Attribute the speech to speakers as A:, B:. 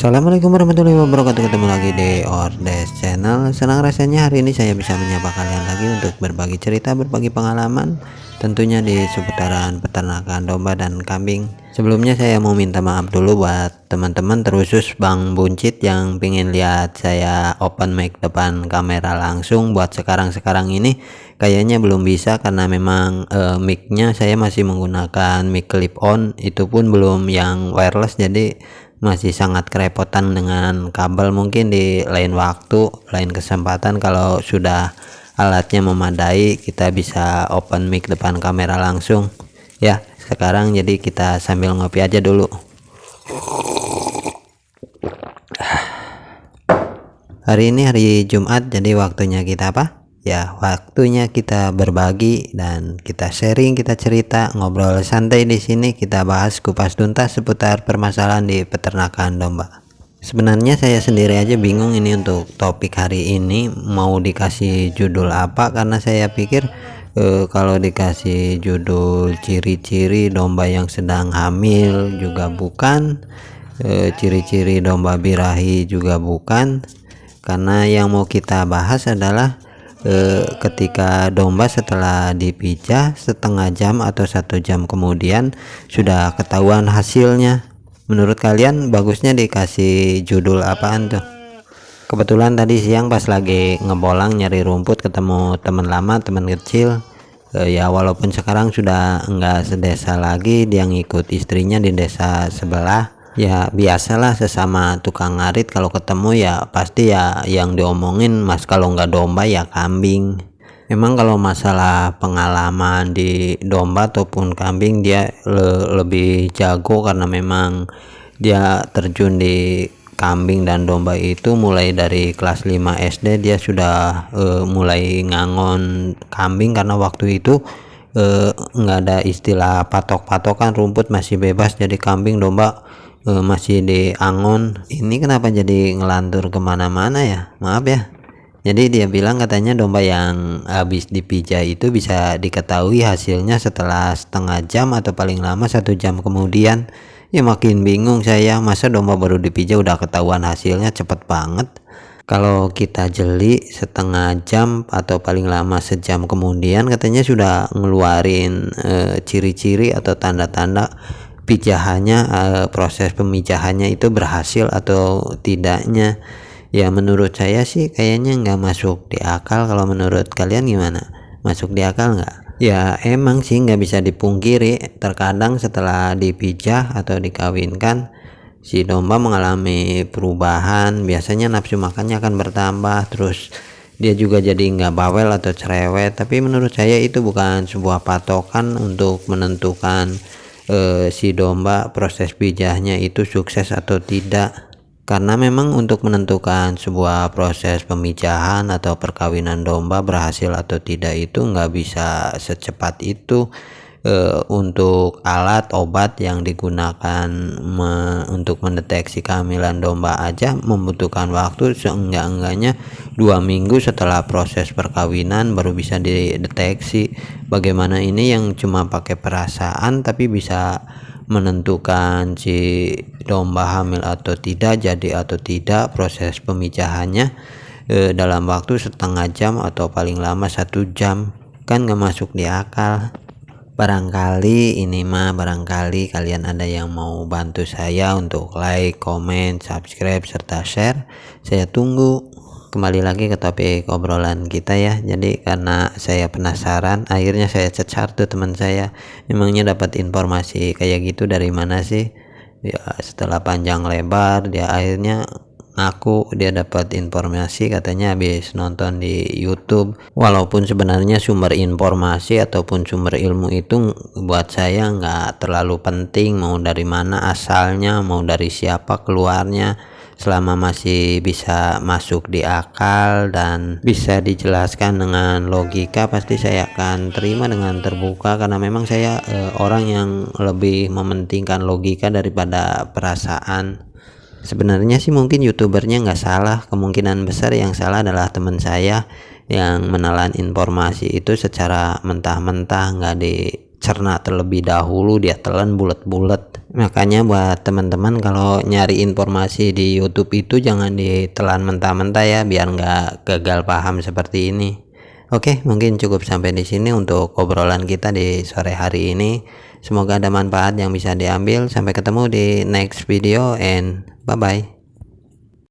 A: Assalamualaikum warahmatullahi wabarakatuh. Ketemu lagi di Ordes Channel. Senang rasanya hari ini saya bisa menyapa kalian lagi untuk berbagi cerita, berbagi pengalaman, tentunya di seputaran peternakan domba dan kambing. Sebelumnya saya mau minta maaf dulu buat teman-teman, terkhusus Bang Buncit yang pingin lihat saya open mic depan kamera langsung. Buat sekarang ini kayaknya belum bisa karena memang mic-nya saya masih menggunakan mic clip on, itu pun belum yang wireless, jadi masih sangat kerepotan dengan kabel. Mungkin di lain waktu, lain kesempatan kalau sudah alatnya memadai, kita bisa open mic depan kamera langsung ya. Sekarang jadi kita sambil ngopi aja dulu. Hari ini hari Jumat, jadi waktunya kita apa? Ya, waktunya kita berbagi dan kita sharing, kita cerita, ngobrol santai di sini. Kita bahas kupas tuntas seputar permasalahan di peternakan domba. Sebenarnya saya sendiri aja bingung ini untuk topik hari ini mau dikasih judul apa, karena saya pikir kalau dikasih judul ciri-ciri domba yang sedang hamil juga bukan, ciri-ciri domba birahi juga bukan, karena yang mau kita bahas adalah ketika domba setelah dipijah setengah jam atau 1 jam kemudian sudah ketahuan hasilnya. Menurut kalian bagusnya dikasih judul apaan tuh? Kebetulan tadi siang pas lagi ngebolang nyari rumput ketemu teman lama, teman kecil. Ya walaupun sekarang sudah enggak sedesa lagi, dia ngikut istrinya di desa sebelah. Ya biasalah sesama tukang ngarit, kalau ketemu ya pasti ya yang diomongin, mas kalau nggak domba ya kambing. Memang kalau masalah pengalaman di domba ataupun kambing dia lebih jago, karena memang dia terjun di kambing dan domba itu mulai dari kelas 5 SD. Dia sudah mulai ngangon kambing, karena waktu itu nggak ada istilah patok-patokan, rumput masih bebas, jadi kambing domba masih di angon. Ini kenapa jadi ngelantur kemana-mana ya, maaf ya. Jadi dia bilang katanya domba yang habis dipijah itu bisa diketahui hasilnya setelah setengah jam atau paling lama 1 jam kemudian. Ya makin bingung saya, masa domba baru dipijah udah ketahuan hasilnya, cepet banget. Kalau kita jeli setengah jam atau paling lama sejam kemudian katanya sudah ngeluarin ciri-ciri atau tanda-tanda pijahannya, proses pemijahannya itu berhasil atau tidaknya. Ya menurut saya sih kayaknya nggak masuk di akal. Kalau menurut kalian gimana? Masuk di akal nggak? Ya emang sih nggak bisa dipungkiri, terkadang setelah dipijah atau dikawinkan si domba mengalami perubahan. Biasanya nafsu makannya akan bertambah, terus dia juga jadi nggak bawel atau cerewet. Tapi menurut saya itu bukan sebuah patokan untuk menentukan si domba proses pijahnya itu sukses atau tidak. Karena memang untuk menentukan sebuah proses pemijahan atau perkawinan domba berhasil atau tidak itu nggak bisa secepat itu. Untuk alat obat yang digunakan untuk mendeteksi kehamilan domba aja membutuhkan waktu seenggak-enggaknya 2 minggu setelah proses perkawinan baru bisa dideteksi. Bagaimana ini yang cuma pakai perasaan tapi bisa menentukan si domba hamil atau tidak, jadi atau tidak proses pemijahannya dalam waktu setengah jam atau paling lama 1 jam. Kan nggak masuk di akal. Barangkali kalian ada yang mau bantu saya untuk like, comment, subscribe, serta share. Saya tunggu. Kembali lagi ke topik obrolan kita ya. Jadi karena saya penasaran, akhirnya saya cecar tuh teman saya, emangnya dapat informasi kayak gitu dari mana sih? Ya setelah panjang lebar dia akhirnya ngaku dia dapat informasi, katanya habis nonton di YouTube. Walaupun sebenarnya sumber informasi ataupun sumber ilmu itu buat saya nggak terlalu penting, mau dari mana asalnya, mau dari siapa keluarnya, selama masih bisa masuk di akal dan bisa dijelaskan dengan logika, pasti saya akan terima dengan terbuka. Karena memang saya orang yang lebih mementingkan logika daripada perasaan. Sebenarnya sih mungkin youtubernya nggak salah, kemungkinan besar yang salah adalah teman saya yang menelan informasi itu secara mentah-mentah, nggak cerna terlebih dahulu, dia telan bulat-bulat. Makanya buat teman-teman kalau nyari informasi di YouTube itu jangan ditelan mentah-mentah ya, biar nggak gagal paham seperti ini. Oke, mungkin cukup sampai di sini untuk obrolan kita di sore hari ini. Semoga ada manfaat yang bisa diambil. Sampai ketemu di next video and bye bye.